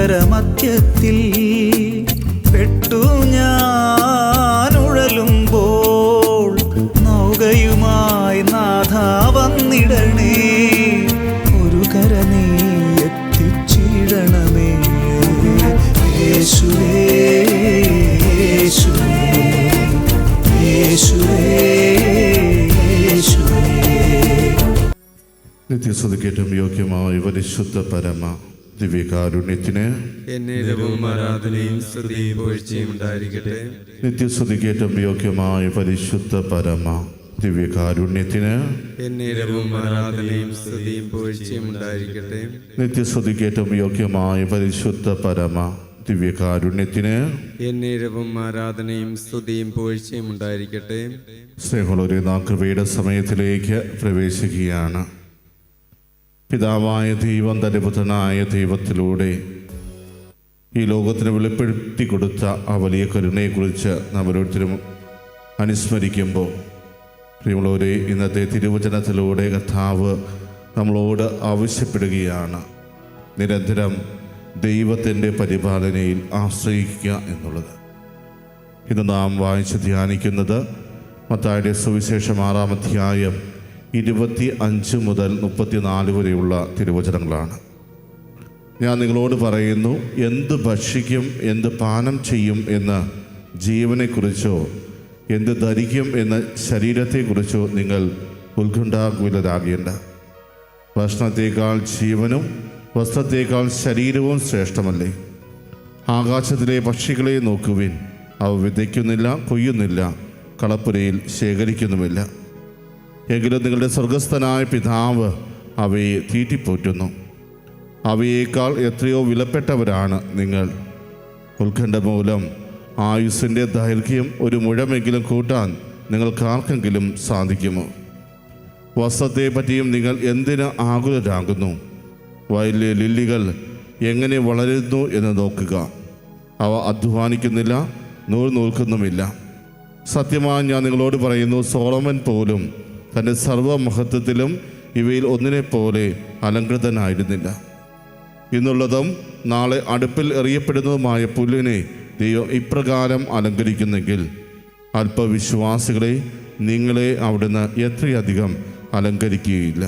സാഗരമധ്യത്തിൽ പെട്ടു ഞാൻ ഉഴലുമ്പോൾ നൗകയുമായി നാഥ വന്നിടണേ, ഒരു കര നീ എത്തിച്ചിടണമേ. യേശുവേ യേശുവേ യേശുവേ യേശുവേ. നിത്യസ്തുതിക്കേറ്റം യോഗ്യമായ പരിശുദ്ധ പരമ ദിവ്യകാരുണ്യത്തിന് എന്നേരവും ആരാധനയും സ്തുതിയും പുകഴ്ചയും ഉണ്ടായിരിക്കട്ടെ. നിത്യസ്തുതിക്കേറ്റം യോഗ്യമായ പരിശുദ്ധ പരമ ദിവ്യകാരുണ്യത്തിന് എന്നേരവും ആരാധനയും സ്തുതിയും പുകഴ്ചയും ഉണ്ടായിരിക്കട്ടെ. നിത്യസ്തുതിക്കേറ്റം യോഗ്യമായ പരിശുദ്ധ പരമ ദിവ്യകാരുണ്യത്തിന് എന്നേരവും ആരാധനയും സ്തുതിയും പുകഴ്ചയും ഉണ്ടായിരിക്കട്ടെ. സ്നേഹമുള്ളവരെ, നാം കൃപയുടെ സമയത്തിലേക്ക് പ്രവേശിക്കുകയാണ്. പിതാവായ ദൈവം തൻ്റെ പുത്രനായ ദൈവത്തിലൂടെ ഈ ലോകത്തിന് വെളിപ്പെടുത്തി കൊടുത്ത ആ വലിയ കരുണയെക്കുറിച്ച് നാം ഓരോരുത്തരും അനുസ്മരിക്കുമ്പോൾ, പ്രിയമുള്ളവരെ, ഇന്നത്തെ തിരുവചനത്തിലൂടെ കർത്താവ് നമ്മളോട് ആവശ്യപ്പെടുകയാണ് നിരന്തരം ദൈവത്തിൻ്റെ പരിപാലനയിൽ ആശ്രയിക്കുക എന്നുള്ളത്. ഇന്ന് നാം വായിച്ച് ധ്യാനിക്കുന്നത് മത്തായിയുടെ സുവിശേഷം 6-ാം അധ്യായം 25 മുതൽ 34 വരെയുള്ള തിരുവചനങ്ങളാണ്. ഞാൻ നിങ്ങളോട് പറയുന്നു, എന്ത് ഭക്ഷിക്കും, എന്ത് പാനം ചെയ്യും എന്ന് ജീവനെക്കുറിച്ചോ എന്ത് ധരിക്കും എന്ന ശരീരത്തെക്കുറിച്ചോ നിങ്ങൾ ഉത്കണ്ഠാകുലരാകേണ്ട. ഭക്ഷണത്തേക്കാൾ ജീവനും വസ്ത്രത്തേക്കാൾ ശരീരവും ശ്രേഷ്ഠമല്ലേ? ആകാശത്തിലെ പക്ഷികളെ നോക്കുവിൻ, അവ വിതയ്ക്കുന്നില്ല, കൊയ്യുന്നില്ല, കളപ്പുരയിൽ ശേഖരിക്കുന്നുമില്ല. എങ്കിലും നിങ്ങളുടെ സ്വർഗസ്ഥനായ പിതാവ് അവയെ തീറ്റിപ്പോറ്റുന്നു. അവയേക്കാൾ എത്രയോ വിലപ്പെട്ടവരാണ് നിങ്ങൾ. ഉത്കണ്ഠ മൂലം ആയുസ്സിൻ്റെ ദൈർഘ്യം ഒരു മുഴമെങ്കിലും കൂട്ടാൻ നിങ്ങൾക്കാർക്കെങ്കിലും സാധിക്കുമോ? വസ്ത്രത്തെ പറ്റിയും നിങ്ങൾ എന്തിന് ആകുലരാകുന്നു? വയലിലെ ലില്ലികൾ എങ്ങനെ വളരുന്നു എന്ന് നോക്കുക. അവ അധ്വാനിക്കുന്നില്ല, നൂൽക്കുന്നുമില്ല. സത്യമായി ഞാൻ നിങ്ങളോട് പറയുന്നു, സോളമൻ പോലും തൻ്റെ സർവമഹത്വത്തിലും ഇവയിൽ ഒന്നിനെപ്പോലെ അലങ്കൃതനായിരുന്നില്ല. ഇന്നുള്ളതും നാളെ അടുപ്പിൽ എറിയപ്പെടുന്നതുമായ പുല്ലിനെ ദൈവം ഇപ്രകാരം അലങ്കരിക്കുന്നെങ്കിൽ അല്പവിശ്വാസികളെ, നിങ്ങളെ അവിടുന്ന് എത്രയധികം അലങ്കരിക്കുകയില്ല.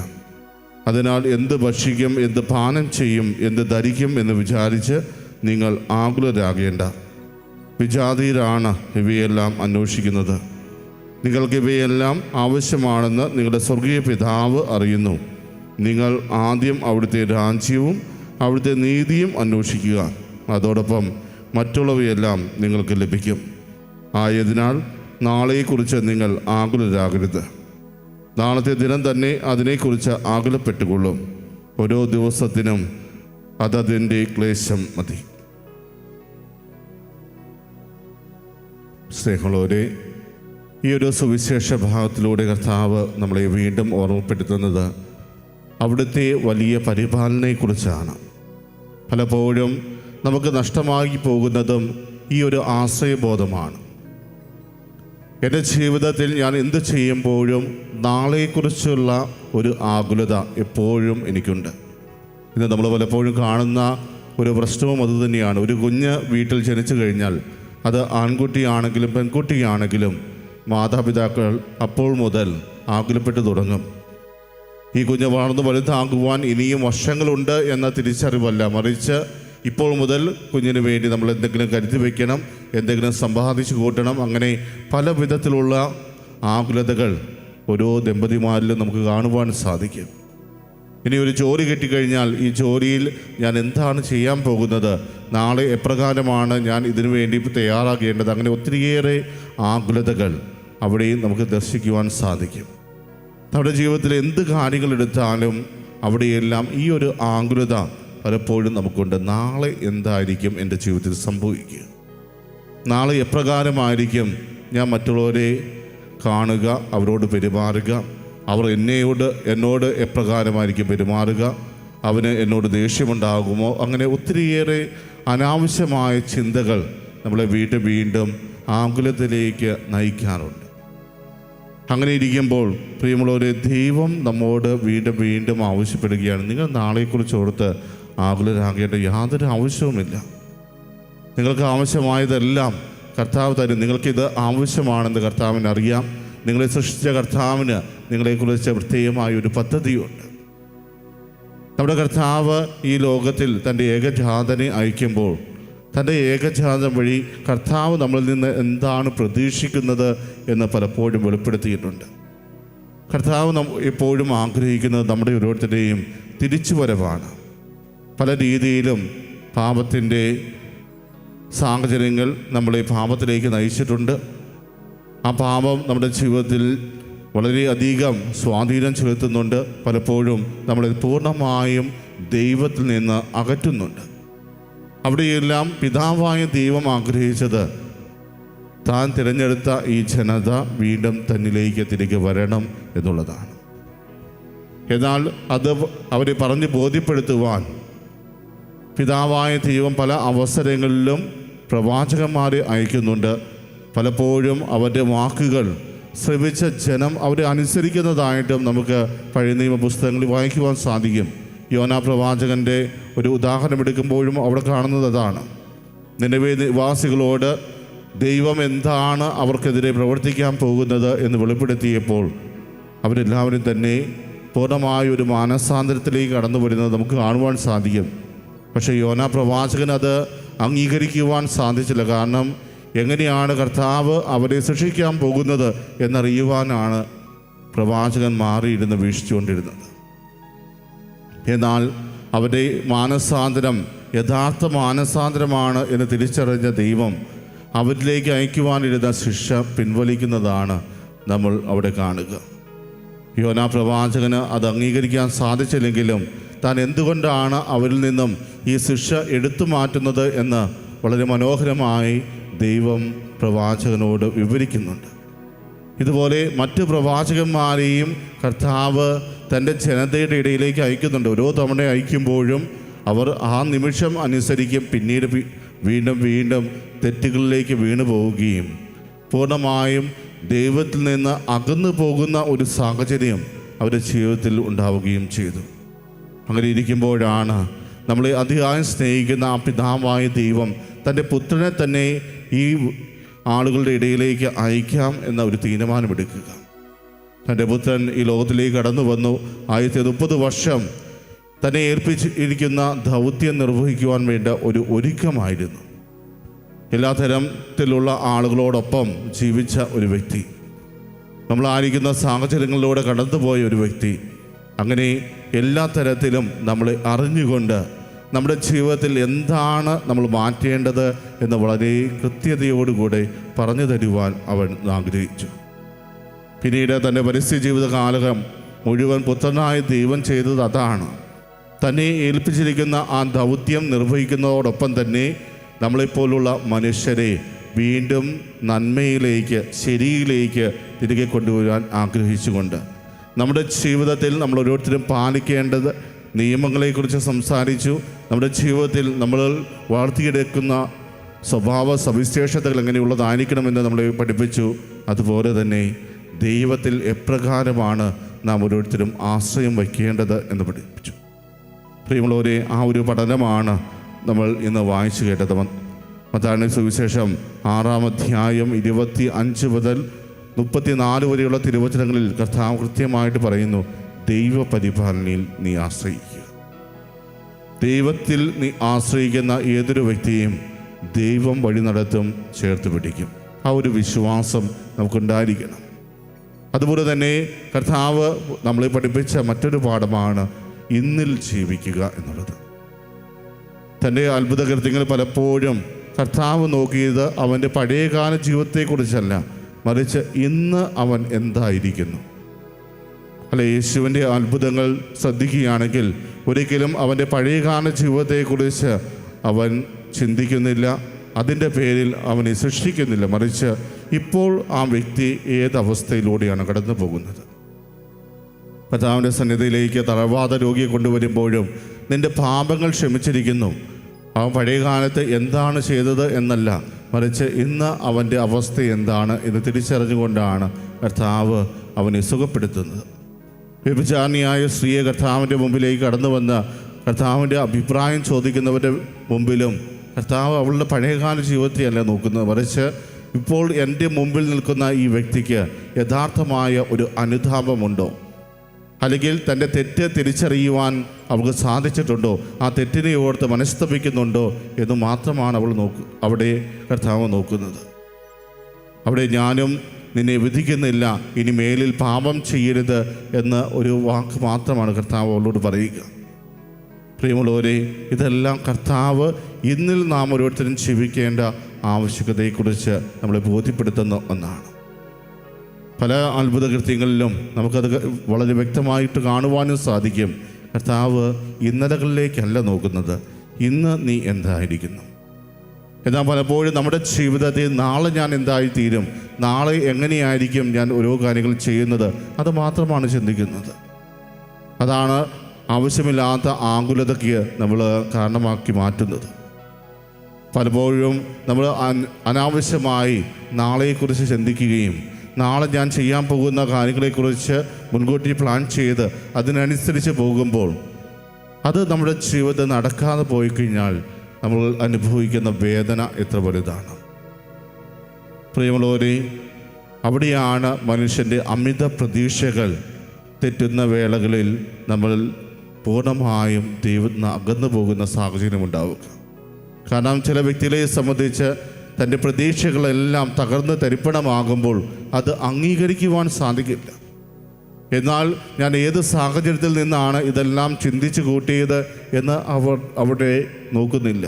അതിനാൽ എന്ത് ഭക്ഷിക്കും, എന്ത് പാനം ചെയ്യും, എന്ത് ധരിക്കും എന്ന് വിചാരിച്ച് നിങ്ങൾ ആകുലരാകേണ്ട. വിജാതീയരാണ് ഇവയെല്ലാം അന്വേഷിക്കുന്നത്. നിങ്ങൾക്ക് ഇവയെല്ലാം ആവശ്യമാണെന്ന് നിങ്ങളുടെ സ്വർഗീയ പിതാവ് അറിയുന്നു. നിങ്ങൾ ആദ്യം അവിടുത്തെ രാജ്യവും അവിടുത്തെ നീതിയും അന്വേഷിക്കുക, അതോടൊപ്പം മറ്റുള്ളവയെല്ലാം നിങ്ങൾക്ക് ലഭിക്കും. ആയതിനാൽ നാളെയെക്കുറിച്ച് നിങ്ങൾ ആകുലരാകരുത്. നാളത്തെ ദിനം തന്നെ അതിനെക്കുറിച്ച് ആകുലപ്പെട്ടുകൊള്ളും. ഓരോ ദിവസത്തിനും അതതിൻ്റെ ക്ലേശം മതി. സ്നേഹമുള്ളവരെ, ഈ ഒരു സുവിശേഷ ഭാഗത്തിലൂടെ കർത്താവ് നമ്മളെ വീണ്ടും ഓർമ്മപ്പെടുത്തുന്നത് അവിടുത്തെ വലിയ പരിപാലനയെക്കുറിച്ചാണ്. പലപ്പോഴും നമുക്ക് നഷ്ടമായി പോകുന്നതും ഈ ഒരു ആശ്രയബോധമാണ്. എൻ്റെ ജീവിതത്തിൽ ഞാൻ എന്ത് ചെയ്യുമ്പോഴും നാളെക്കുറിച്ചുള്ള ഒരു ആകുലത എപ്പോഴും എനിക്കുണ്ട്. ഇന്ന് നമ്മൾ പലപ്പോഴും കാണുന്ന ഒരു പ്രശ്നവും അതുതന്നെയാണ്. ഒരു കുഞ്ഞ് വീട്ടിൽ ജനിച്ചു കഴിഞ്ഞാൽ അത് ആൺകുട്ടിയാണെങ്കിലും പെൺകുട്ടിയാണെങ്കിലും മാതാപിതാക്കൾ അപ്പോൾ മുതൽ ആകുലപ്പെട്ടു തുടങ്ങും. ഈ കുഞ്ഞ് വളർന്ന് വലുതാകുവാൻ ഇനിയും വർഷങ്ങളുണ്ട് എന്ന തിരിച്ചറിവല്ല, മറിച്ച് ഇപ്പോൾ മുതൽ കുഞ്ഞിന് വേണ്ടി നമ്മൾ എന്തെങ്കിലും കരുതി വയ്ക്കണം, എന്തെങ്കിലും സമ്പാദിച്ചു കൂട്ടണം. അങ്ങനെ പല വിധത്തിലുള്ള ആകുലതകൾ ഓരോ ദമ്പതിമാരിലും നമുക്ക് കാണുവാൻ സാധിക്കും. ഇനി ഒരു ജോലി കിട്ടിക്കഴിഞ്ഞാൽ ഈ ജോലിയിൽ ഞാൻ എന്താണ് ചെയ്യാൻ പോകുന്നത്, നാളെ എപ്രകാരമാണ് ഞാൻ ഇതിനു വേണ്ടി തയ്യാറാകേണ്ടത്, അങ്ങനെ ഒത്തിരിയേറെ ആകുലതകൾ അവിടെയും നമുക്ക് ദർശിക്കുവാൻ സാധിക്കും. നമ്മുടെ ജീവിതത്തിൽ എന്ത് കാര്യങ്ങളെടുത്താലും അവിടെയെല്ലാം ഈ ഒരു ആകുലത പലപ്പോഴും നമുക്കുണ്ട്. നാളെ എന്തായിരിക്കും എൻ്റെ ജീവിതത്തിൽ സംഭവിക്കുക, നാളെ എപ്രകാരമായിരിക്കും ഞാൻ മറ്റുള്ളവരെ കാണുക, അവരോട് പെരുമാറുക, അവർ എന്നോട് എപ്രകാരമായിരിക്കും പെരുമാറുക, അവന് എന്നോട് ദേഷ്യമുണ്ടാകുമോ? അങ്ങനെ ഒത്തിരിയേറെ അനാവശ്യമായ ചിന്തകൾ നമ്മളെ വീണ്ടും ആകുലത്തിലേക്ക് നയിക്കാറുണ്ട്. അങ്ങനെ ഇരിക്കുമ്പോൾ പ്രിയമുള്ളവരെ, ദൈവം നമ്മോട് വീണ്ടും ആവശ്യപ്പെടുകയാണ്, നിങ്ങൾ നാളെക്കുറിച്ച് ഓർത്ത് ആകുലരാകേണ്ട യാതൊരു ആവശ്യവുമില്ല. നിങ്ങൾക്ക് ആവശ്യമായതെല്ലാം കർത്താവ് തരും. നിങ്ങൾക്കിത് ആവശ്യമാണെന്ന് കർത്താവിന് അറിയാം. നിങ്ങളെ സൃഷ്ടിച്ച കർത്താവിന് നിങ്ങളെക്കുറിച്ച് പ്രത്യേകമായ ഒരു പദ്ധതിയുണ്ട്. നമ്മുടെ കർത്താവ് ഈ ലോകത്തിൽ തൻ്റെ ഏകജാതനെ അയക്കുമ്പോൾ തൻ്റെ ഏകജാതം വഴി കർത്താവ് നമ്മളിൽ നിന്ന് എന്താണ് പ്രതീക്ഷിക്കുന്നത് എന്ന് പലപ്പോഴും വെളിപ്പെടുത്തിയിട്ടുണ്ട്. കർത്താവ് എപ്പോഴും ആഗ്രഹിക്കുന്നത് നമ്മുടെ ഓരോരുത്തരുടെയും തിരിച്ചുവരവാണ്. പല രീതിയിലും പാപത്തിൻ്റെ സാഹചര്യങ്ങൾ നമ്മളെ പാപത്തിലേക്ക് നയിച്ചിട്ടുണ്ട്. ആ പാപം നമ്മുടെ ജീവിതത്തിൽ വളരെയധികം സ്വാധീനം ചെലുത്തുന്നുണ്ട്. പലപ്പോഴും നമ്മളെ പൂർണ്ണമായും ദൈവത്തിൽ നിന്ന് അകറ്റുന്നുണ്ട്. അവിടെയെല്ലാം പിതാവായ ദൈവം ആഗ്രഹിച്ചത് താൻ തിരഞ്ഞെടുത്ത ഈ ജനത വീണ്ടും തന്നിലേക്ക് തിരികെ വരണം എന്നുള്ളതാണ്. എന്നാൽ അത് അവരെ പറഞ്ഞ് ബോധ്യപ്പെടുത്തുവാൻ പിതാവായ ദൈവം പല അവസരങ്ങളിലും പ്രവാചകന്മാരെ അയക്കുന്നുണ്ട്. പലപ്പോഴും അവരുടെ വാക്കുകൾ ശ്രവിച്ച ജനം അവരെ അനുസരിക്കുന്നതായിട്ടും നമുക്ക് പഴയ നിയമ പുസ്തകങ്ങളിൽ വായിക്കുവാൻ സാധിക്കും. യോനാ പ്രവാചകൻ്റെ ഒരു ഉദാഹരണം എടുക്കുമ്പോഴും അവിടെ കാണുന്നത് അതാണ്. നിനവേ നിവാസികളോട് ദൈവം എന്താണ് അവർക്കെതിരെ പ്രവർത്തിക്കാൻ പോകുന്നത് എന്ന് വെളിപ്പെടുത്തിയപ്പോൾ അവരെല്ലാവരും തന്നെ പൂർണ്ണമായ ഒരു മാനസാന്തരത്തിലേക്ക് കടന്നു വരുന്നത് നമുക്ക് കാണുവാൻ സാധിക്കും. പക്ഷേ യോനാ പ്രവാചകൻ അത് അംഗീകരിക്കുവാൻ സാധിച്ചില്ല. കാരണം എങ്ങനെയാണ് കർത്താവ് അവരെ ശിക്ഷിക്കാൻ പോകുന്നത് എന്നറിയുവാനാണ് പ്രവാചകൻ മാറിയിരുന്ന് വീക്ഷിച്ചുകൊണ്ടിരുന്നത്. എന്നാൽ അവരുടെ മാനസാന്തരം യഥാർത്ഥ മാനസാന്തരമാണ് എന്ന് തിരിച്ചറിഞ്ഞ ദൈവം അവരിലേക്ക് അയക്കുവാനിരുന്ന ശിക്ഷ പിൻവലിക്കുന്നതാണ് നമ്മൾ അവിടെ കാണുക. യോനാ പ്രവാചകന് അത് അംഗീകരിക്കാൻ സാധിച്ചില്ലെങ്കിലും താൻ എന്തുകൊണ്ടാണ് അവരിൽ നിന്നും ഈ ശിക്ഷ എടുത്തു മാറ്റുന്നത് എന്ന് വളരെ മനോഹരമായി ദൈവം പ്രവാചകനോട് വിവരിക്കുന്നുണ്ട്. ഇതുപോലെ മറ്റ് പ്രവാചകന്മാരെയും കർത്താവ് തൻ്റെ ജനതയുടെ ഇടയിലേക്ക് അയക്കുന്നുണ്ട്. ഓരോ തവണ അയക്കുമ്പോഴും അവർ ആ നിമിഷം അനുസരിക്കും. പിന്നീട് വീണ്ടും വീണ്ടും തെറ്റുകളിലേക്ക് വീണു പോവുകയും പൂർണ്ണമായും ദൈവത്തിൽ നിന്ന് അകന്നു പോകുന്ന ഒരു സാഹചര്യം അവരുടെ ജീവിതത്തിൽ ഉണ്ടാവുകയും ചെയ്തു. അങ്ങനെ ഇരിക്കുമ്പോഴാണ് നമ്മളെ അതിയായി സ്നേഹിക്കുന്ന ആ പിതാവായ ദൈവം തൻ്റെ പുത്രനെ തന്നെ ഈ ആളുകളുടെ ഇടയിലേക്ക് അയക്കാം എന്ന ഒരു തീരുമാനമെടുക്കുക. തൻ്റെ പുത്രൻ ഈ ലോകത്തിലേക്ക് കടന്നു വന്നു. 1030 വർഷം തന്നെ ഏൽപ്പിച്ചിരിക്കുന്ന ദൗത്യം നിർവഹിക്കുവാൻ വേണ്ട ഒരു ഒരുക്കമായിരുന്നു. എല്ലാ തരത്തിലുള്ള ആളുകളോടൊപ്പം ജീവിച്ച ഒരു വ്യക്തി, നമ്മളായിരിക്കുന്ന സാഹചര്യങ്ങളിലൂടെ കടന്നുപോയ ഒരു വ്യക്തി. അങ്ങനെ എല്ലാ തരത്തിലും നമ്മളെ അറിഞ്ഞുകൊണ്ട് നമ്മുടെ ജീവിതത്തിൽ എന്താണ് നമ്മൾ മാറ്റേണ്ടത് എന്ന് വളരെ കൃത്യതയോടുകൂടെ പറഞ്ഞു തരുവാൻ അവൻ ആഗ്രഹിച്ചു. പിന്നീട് തൻ്റെ പരസ്യ ജീവിത കാലം മുഴുവൻ പുത്രനായ ദൈവം ചെയ്തത് അതാണ്. തന്നെ ഏൽപ്പിച്ചിരിക്കുന്ന ആ ദൗത്യം നിർവഹിക്കുന്നതോടൊപ്പം തന്നെ നമ്മളെപ്പോലുള്ള മനുഷ്യരെ വീണ്ടും നന്മയിലേക്ക് ശരിയിലേക്ക് തിരികെ കൊണ്ടുവരാൻ ആഗ്രഹിച്ചുകൊണ്ട് നമ്മുടെ ജീവിതത്തിൽ നമ്മൾ ഓരോരുത്തരും പാലിക്കേണ്ടത് നിയമങ്ങളെക്കുറിച്ച് സംസാരിച്ചു. നമ്മുടെ ജീവിതത്തിൽ നമ്മൾ വളർത്തിയെടുക്കുന്ന സ്വഭാവ സവിശേഷതകൾ എങ്ങനെയുള്ളതായിരിക്കണമെന്ന് നമ്മളെ പഠിപ്പിച്ചു. അതുപോലെ തന്നെ ദൈവത്തിൽ എപ്രകാരമാണ് നാം ഓരോരുത്തരും ആശ്രയം വയ്ക്കേണ്ടത് എന്ന് പഠിപ്പിച്ചു. പ്രിയമുള്ളവരെ, ആ ഒരു പഠനമാണ് നമ്മൾ ഇന്ന് വായിച്ചു കേട്ടത്. മത്തായിയുടെ സുവിശേഷം 6-ാം അധ്യായം 25 മുതൽ 34 വരെയുള്ള തിരുവചനങ്ങളിൽ കർത്താവ് കൃത്യമായിട്ട് പറയുന്നു, ദൈവപരിപാലനയിൽ നീ ആശ്രയിക്കുക. ദൈവത്തിൽ നീ ആശ്രയിക്കുന്ന ഏതൊരു വ്യക്തിയും ദൈവം വഴി നടത്തും, ചേർത്ത് പിടിക്കും. ആ ഒരു വിശ്വാസം നമുക്കുണ്ടായിരിക്കണം. അതുപോലെ തന്നെ കർത്താവ് നമ്മളെ പഠിപ്പിച്ച മറ്റൊരു പാഠമാണ് ഇന്നിൽ ജീവിക്കുക എന്നുള്ളത്. തൻ്റെ അത്ഭുതകൃത്യങ്ങൾ പലപ്പോഴും കർത്താവ് നോക്കിയത് അവൻ്റെ പഴയകാല ജീവിതത്തെക്കുറിച്ചല്ല, മറിച്ച് ഇന്ന് അവൻ എന്തായിരിക്കുന്നു. അല്ല, യേശുവിൻ്റെ അത്ഭുതങ്ങൾ ശ്രദ്ധിക്കുകയാണെങ്കിൽ ഒരിക്കലും അവൻ്റെ പഴയകാല ജീവിതത്തെക്കുറിച്ച് അവൻ ചിന്തിക്കുന്നില്ല, അതിൻ്റെ പേരിൽ അവനെ സൃഷ്ടിക്കുന്നില്ല. മറിച്ച് ഇപ്പോൾ ആ വ്യക്തി ഏതവസ്ഥയിലൂടെയാണ് കടന്നു പോകുന്നത്. കർത്താവിൻ്റെ സന്നിധിയിലേക്ക് തളർവാദ രോഗിയെ കൊണ്ടുവരുമ്പോഴും നിൻ്റെ പാപങ്ങൾ ക്ഷമിച്ചിരിക്കുന്നു, അവൻ പഴയകാലത്ത് എന്താണ് ചെയ്തത് എന്നല്ല, മറിച്ച് ഇന്ന് അവൻ്റെ അവസ്ഥ എന്താണ് എന്ന് തിരിച്ചറിഞ്ഞുകൊണ്ടാണ് കർത്താവ് അവനെ സുഖപ്പെടുത്തുന്നത്. വ്യഭിചാരിണിയായ സ്ത്രീയെ കർത്താവിൻ്റെ മുമ്പിലേക്ക് കടന്നു വന്ന് കർത്താവിൻ്റെ അഭിപ്രായം ചോദിക്കുന്നവരുടെ മുമ്പിലും കർത്താവ് അവളുടെ പഴയകാല ജീവിതത്തെയല്ല നോക്കുന്നത്, മറിച്ച് ഇപ്പോൾ എൻ്റെ മുമ്പിൽ നിൽക്കുന്ന ഈ വ്യക്തിക്ക് യഥാർത്ഥമായ ഒരു അനുതാപമുണ്ടോ, അല്ലെങ്കിൽ തൻ്റെ തെറ്റ് തിരിച്ചറിയുവാൻ അവൾക്ക് സാധിച്ചിട്ടുണ്ടോ, ആ തെറ്റിനെ ഓർത്ത് മനസ്തപിക്കുന്നുണ്ടോ എന്ന് മാത്രമാണ് അവിടെ കർത്താവ് നോക്കുന്നത്. അവിടെ ഞാനും നിന്നെ വിധിക്കുന്നില്ല, ഇനി മേലിൽ പാപം ചെയ്യരുത് എന്ന ഒരു വാക്ക് മാത്രമാണ് കർത്താവ് അവളോട് പറയുക. പ്രിയമുള്ളവരെ, ഇതെല്ലാം കർത്താവ് ഇന്നിൽ നാം ഓരോരുത്തരും ജീവിക്കേണ്ട ആവശ്യകതയെക്കുറിച്ച് നമ്മളെ ബോധ്യപ്പെടുത്തുന്ന ഒന്നാണ്. പല അത്ഭുത കൃത്യങ്ങളിലും നമുക്കത് വളരെ വ്യക്തമായിട്ട് കാണുവാനും സാധിക്കും. കർത്താവ് ഇന്നലകളിലേക്കല്ല നോക്കുന്നത്, ഇന്ന് നീ എന്തായിരിക്കുന്നു. എന്നാൽ പലപ്പോഴും നമ്മുടെ ജീവിതത്തിൽ നാളെ ഞാൻ എന്തായിത്തീരും, നാളെ എങ്ങനെയായിരിക്കും ഞാൻ ഓരോ കാര്യങ്ങൾ ചെയ്യുന്നത്, അത് മാത്രമാണ് ചിന്തിക്കുന്നത്. അതാണ് ആവശ്യമില്ലാത്ത ആകുലതയ്ക്ക് നമ്മൾ കാരണമാക്കി മാറ്റുന്നത്. പലപ്പോഴും നമ്മൾ അനാവശ്യമായി നാളെയെക്കുറിച്ച് ചിന്തിക്കുകയും നാളെ ഞാൻ ചെയ്യാൻ പോകുന്ന കാര്യങ്ങളെക്കുറിച്ച് മുൻകൂട്ടി പ്ലാൻ ചെയ്ത് അതിനനുസരിച്ച് പോകുമ്പോൾ അത് നമ്മുടെ ജീവിതത്തിൽ നടക്കാതെ പോയി കഴിഞ്ഞാൽ നമ്മൾ അനുഭവിക്കുന്ന വേദന എത്ര വലുതാണ്. പ്രിയമുള്ളവരെ, അവിടെയാണ് മനുഷ്യൻ്റെ അമിത പ്രതീക്ഷകൾ തെറ്റുന്ന വേളകളിൽ നമ്മൾ പൂർണ്ണമായും ദൈവത്തിന് അകന്നു പോകുന്ന സാഹചര്യം ഉണ്ടാവുക. കാരണം ചില വ്യക്തികളെ സംബന്ധിച്ച് തൻ്റെ പ്രതീക്ഷകളെല്ലാം തകർന്ന് തരിപ്പണമാകുമ്പോൾ അത് അംഗീകരിക്കുവാൻ സാധിക്കില്ല. എന്നാൽ ഞാൻ ഏത് സാഹചര്യത്തിൽ നിന്നാണ് ഇതെല്ലാം ചിന്തിച്ചു കൂട്ടിയത് എന്ന് അവിടെ നോക്കുന്നില്ല,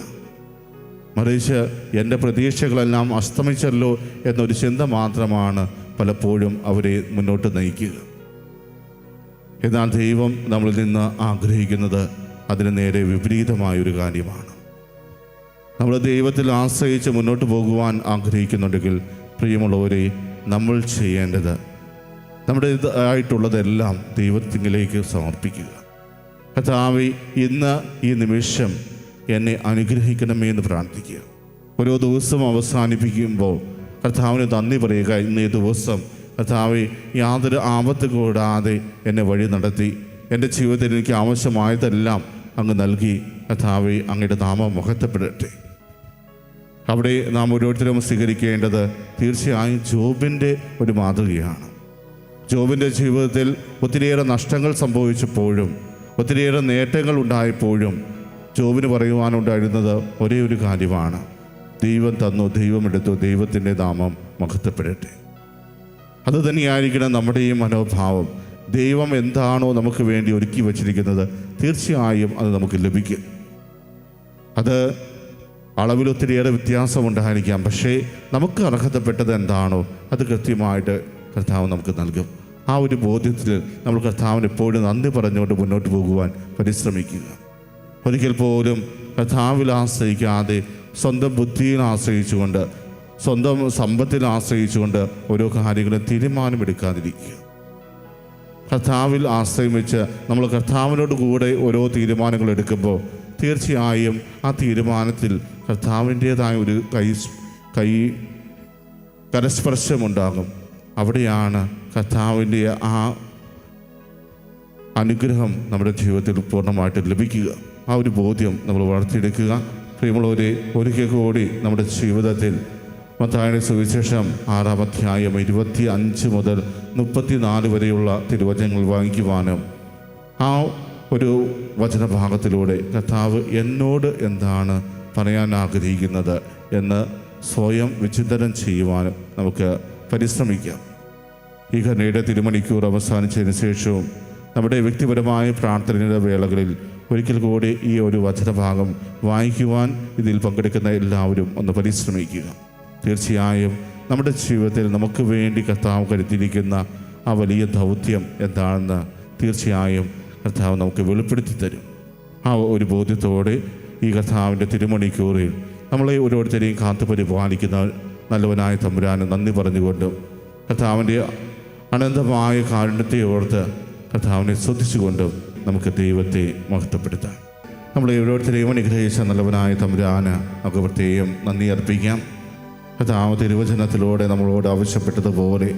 മറിച്ച് എൻ്റെ പ്രതീക്ഷകളെല്ലാം അസ്തമിച്ചല്ലോ എന്നൊരു ചിന്ത മാത്രമാണ് പലപ്പോഴും അവരെ മുന്നോട്ട് നയിക്കുക. എന്നാൽ ദൈവം നമ്മളിൽ നിന്ന് ആഗ്രഹിക്കുന്നത് അതിന് നേരെ വിപരീതമായൊരു കാര്യമാണ്. നമ്മൾ ദൈവത്തിൽ ആശ്രയിച്ച് മുന്നോട്ട് പോകുവാൻ ആഗ്രഹിക്കുന്നുണ്ടെങ്കിൽ പ്രിയമുള്ളവരെ, നമ്മൾ ചെയ്യേണ്ടത് നമ്മുടെ ആയിട്ടുള്ളതെല്ലാം ദൈവത്തിലേക്ക് സമർപ്പിക്കുക. കർത്താവേ, ഇന്ന് ഈ നിമിഷം എന്നെ അനുഗ്രഹിക്കണമേ എന്ന് പ്രാർത്ഥിക്കുക. ഓരോ ദിവസം അവസാനിപ്പിക്കുമ്പോൾ കർത്താവിന് നന്ദി പറയുക. ഇന്നേ ദിവസം കർത്താവേ, യാതൊരു ആപത്ത് കൂടാതെ എന്നെ വഴി നടത്തി, എൻ്റെ ജീവിതത്തിൽ എനിക്ക് ആവശ്യമായതെല്ലാം അങ്ങ് നൽകി. കർത്താവേ, അങ്ങയുടെ നാമം മഹത്വപ്പെടട്ടെ. അവിടെ നാം ഓരോരുത്തരും സ്വീകരിക്കേണ്ടത് തീർച്ചയായും ജോബിൻ്റെ ഒരു മാതൃകയാണ്. ജോബിൻ്റെ ജീവിതത്തിൽ ഒത്തിരിയേറെ നഷ്ടങ്ങൾ സംഭവിച്ചപ്പോഴും ഒത്തിരിയേറെ നേട്ടങ്ങൾ ഉണ്ടായപ്പോഴും ജോബിന് പറയുവാനുണ്ടായിരുന്നത് ഒരേ ഒരു കാര്യമാണ്: ദൈവം തന്നു, ദൈവം എടുത്തു, ദൈവത്തിൻ്റെ നാമം മഹത്വപ്പെടട്ടെ. അതുതന്നെയായിരിക്കണം നമ്മുടെയും മനോഭാവം. ദൈവം എന്താണോ നമുക്ക് വേണ്ടി ഒരുക്കി വച്ചിരിക്കുന്നത് തീർച്ചയായും അത് നമുക്ക് ലഭിക്കും. അത് അളവിൽ ഒത്തിരിയേറെ വ്യത്യാസമുണ്ടായിരിക്കാം, പക്ഷേ നമുക്ക് അർഹതപ്പെട്ടത് എന്താണോ അത് കൃത്യമായിട്ട് കർത്താവ് നമുക്ക് നൽകും. ആ ഒരു ബോധ്യത്തിൽ നമ്മൾ കർത്താവിന് എപ്പോഴും നന്ദി പറഞ്ഞുകൊണ്ട് മുന്നോട്ട് പോകുവാൻ പരിശ്രമിക്കുക. ഒരിക്കൽ പോലും കർത്താവിൽ ആശ്രയിക്കാതെ സ്വന്തം ബുദ്ധിയിൽ ആശ്രയിച്ചുകൊണ്ട്, സ്വന്തം സമ്പത്തിൽ ആശ്രയിച്ചുകൊണ്ട് ഓരോ കാര്യങ്ങളും തീരുമാനമെടുക്കാതിരിക്കുക. കർത്താവിൽ ആശ്രയം വെച്ച് നമ്മൾ കർത്താവിനോട് കൂടെ ഓരോ തീരുമാനങ്ങൾ എടുക്കുമ്പോൾ തീർച്ചയായും ആ തീരുമാനത്തിൽ കർത്താവിൻ്റേതായ ഒരു കരസ്പർശമുണ്ടാകും. അവിടെയാണ് കർത്താവിൻ്റെ ആ അനുഗ്രഹം നമ്മുടെ ജീവിതത്തിൽ പൂർണ്ണമായിട്ട് ലഭിക്കുക. ആ ഒരു ബോധ്യം നമ്മൾ വളർത്തിയെടുക്കുക. പ്രിയമുള്ളവരെ, ഒരിക്കൽ കൂടി നമ്മുടെ ജീവിതത്തിൽ മത്തായിയുടെ സുവിശേഷം 6-ാം അധ്യായം 25 മുതൽ 34 വരെയുള്ള തിരുവചനങ്ങൾ വായിക്കുവാനും ആ ഒരു വചനഭാഗത്തിലൂടെ കർത്താവ് എന്നോട് എന്താണ് പറയാൻ ആഗ്രഹിക്കുന്നത് എന്ന് സ്വയം വിചിന്തനം ചെയ്യുവാനും നമുക്ക് പരിശ്രമിക്കാം. ഈ ഘടനയുടെ തിരുമണിക്കൂർ അവസാനിച്ചതിന് ശേഷവും നമ്മുടെ വ്യക്തിപരമായ പ്രാർത്ഥനയുടെ വേളകളിൽ ഒരിക്കൽ കൂടി ഈ ഒരു വചനഭാഗം വായിക്കുവാൻ ഇതിൽ പങ്കെടുക്കുന്ന എല്ലാവരും ഒന്ന് പരിശ്രമിക്കുക. തീർച്ചയായും നമ്മുടെ ജീവിതത്തിൽ നമുക്ക് വേണ്ടി കർത്താവ് കരുതിയിരിക്കുന്ന ആ വലിയ ദൗത്യം എന്താണെന്ന് തീർച്ചയായും കർത്താവ് നമുക്ക് വെളിപ്പെടുത്തി തരും. ആ ഒരു ബോധ്യത്തോടെ ഈ കർത്താവിൻ്റെ തിരുമണിക്കൂറിൽ നമ്മളെ ഓരോരുത്തരെയും കാത്തു പരിപാലിക്കുന്ന നല്ലവനായ തമ്പുരാന് നന്ദി പറഞ്ഞുകൊണ്ടും കർത്താവിൻ്റെ അനന്തമായ കാരുണ്യത്തെ ഓർത്ത് കർത്താവിനെ സ്തുതിച്ചുകൊണ്ടും നമുക്ക് ദൈവത്തെ മഹത്വപ്പെടുത്താം. നമ്മളെ ഓരോരുത്തരെയും അനുഗ്രഹിച്ച നല്ലവനായ തമ്പുരാന് നമുക്ക് പ്രത്യേകം നന്ദി അർപ്പിക്കാം. കർത്താവ് തിരുവചനത്തിലൂടെ നമ്മളോട് ആവശ്യപ്പെട്ടതുപോലെ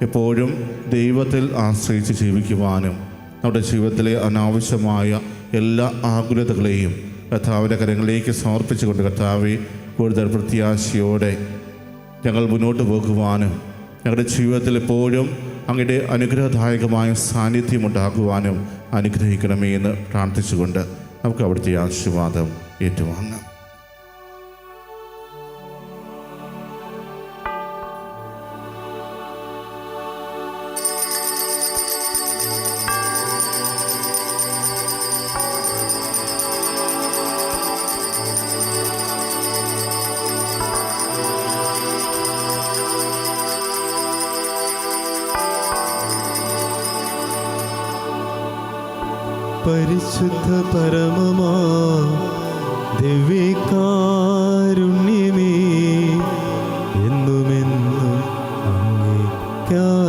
എപ്പോഴും ദൈവത്തിൽ ആശ്രയിച്ച് ജീവിക്കുവാനും നമ്മുടെ ജീവിതത്തിലെ അനാവശ്യമായ എല്ലാ ആകുലതകളെയും കർത്താവിൻ്റെ കരങ്ങളിലേക്ക് സമർപ്പിച്ചുകൊണ്ട് കർത്താവെ കൂടുതൽ പ്രത്യാശയോടെ ഞങ്ങൾ മുന്നോട്ട് പോകുവാനും ഞങ്ങളുടെ ജീവിതത്തിൽ എപ്പോഴും അങ്ങയുടെ അനുഗ്രഹദായകമായ സാന്നിധ്യം ഉണ്ടാകുവാനും അനുഗ്രഹിക്കണമേ എന്ന് പ്രാർത്ഥിച്ചുകൊണ്ട് നമുക്ക് അവിടുത്തെ ആശീർവാദം ഏറ്റുവാങ്ങാം. പരിശുദ്ധ പരമമാ ദിവ്യകാരുണ്യമേ, എന്നുമെന്നും അങ്ങേക്കാരാധന.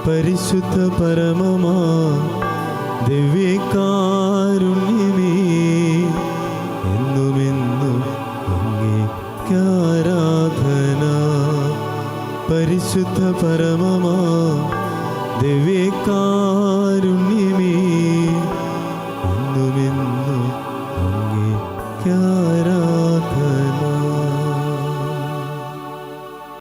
പരിശുദ്ധ പരമമാ ദിവ്യകാരുണ്യമേ, എന്നുമെന്നും അങ്ങേക്കാരാധന. പരിശുദ്ധ പരമമാ ദിവ്യകാരുണ്യമേ,